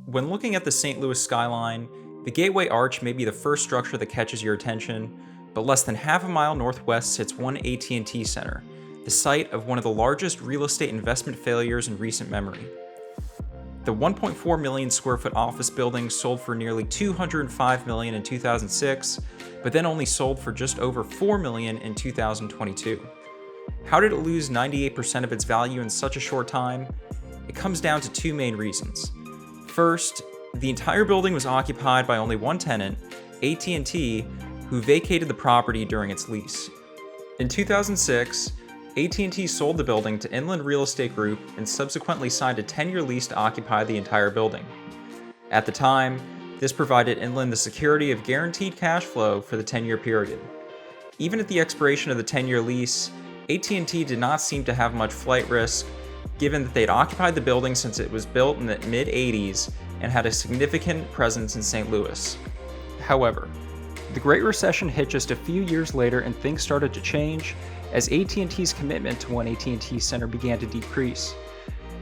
When looking at the St. Louis skyline, the Gateway Arch may be the first structure that catches your attention, but less than half a mile northwest sits one AT&T Center, the site of one of the largest real estate investment failures in recent memory. The 1.4 million square foot office building sold for nearly $205 million in 2006, but then only sold for just over $4 million in 2022. How did it lose 98% of its value in such a short time? It comes down to two main reasons. First, the entire building was occupied by only one tenant, AT&T, who vacated the property during its lease. In 2006, AT&T sold the building to Inland Real Estate Group and subsequently signed a 10-year lease to occupy the entire building. At the time, this provided Inland the security of guaranteed cash flow for the 10-year period. Even at the expiration of the 10-year lease, AT&T did not seem to have much flight risk, given that they'd occupied the building since it was built in the mid-80s and had a significant presence in St. Louis. However, the Great Recession hit just a few years later and things started to change as AT&T's commitment to one AT&T Center began to decrease.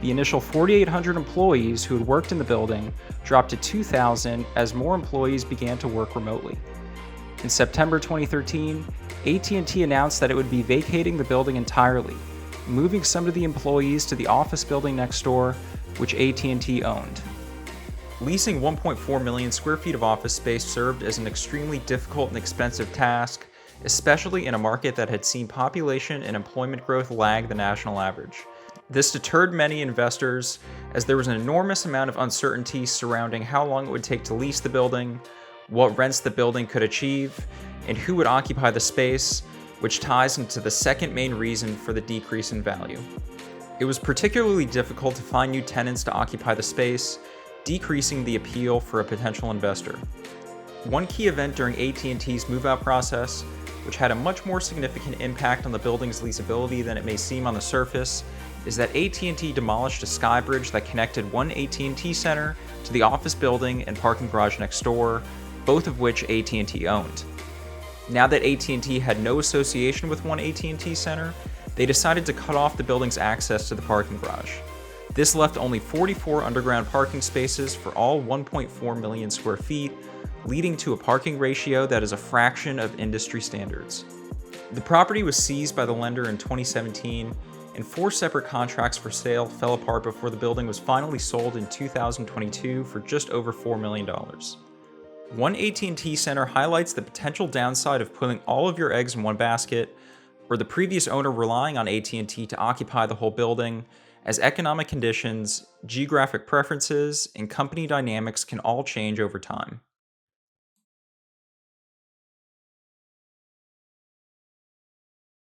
The initial 4,800 employees who had worked in the building dropped to 2,000 as more employees began to work remotely. In September 2013, AT&T announced that it would be vacating the building entirely, moving some of the employees to the office building next door, which AT&T owned. Leasing 1.4 million square feet of office space served as an extremely difficult and expensive task, especially in a market that had seen population and employment growth lag the national average. This deterred many investors as there was an enormous amount of uncertainty surrounding how long it would take to lease the building, what rents the building could achieve, and who would occupy the space, which ties into the second main reason for the decrease in value. It was particularly difficult to find new tenants to occupy the space, decreasing the appeal for a potential investor. One key event during AT&T's move-out process, which had a much more significant impact on the building's leasability than it may seem on the surface, is that AT&T demolished a sky bridge that connected one AT&T Center to the office building and parking garage next door, both of which AT&T owned. Now that AT&T had no association with one AT&T Center, they decided to cut off the building's access to the parking garage. This left only 44 underground parking spaces for all 1.4 million square feet, leading to a parking ratio that is a fraction of industry standards. The property was seized by the lender in 2017, and 4 separate contracts for sale fell apart before the building was finally sold in 2022 for just over $4 million. One AT&T Center highlights the potential downside of putting all of your eggs in one basket, or the previous owner relying on AT&T to occupy the whole building, as economic conditions, geographic preferences, and company dynamics can all change over time.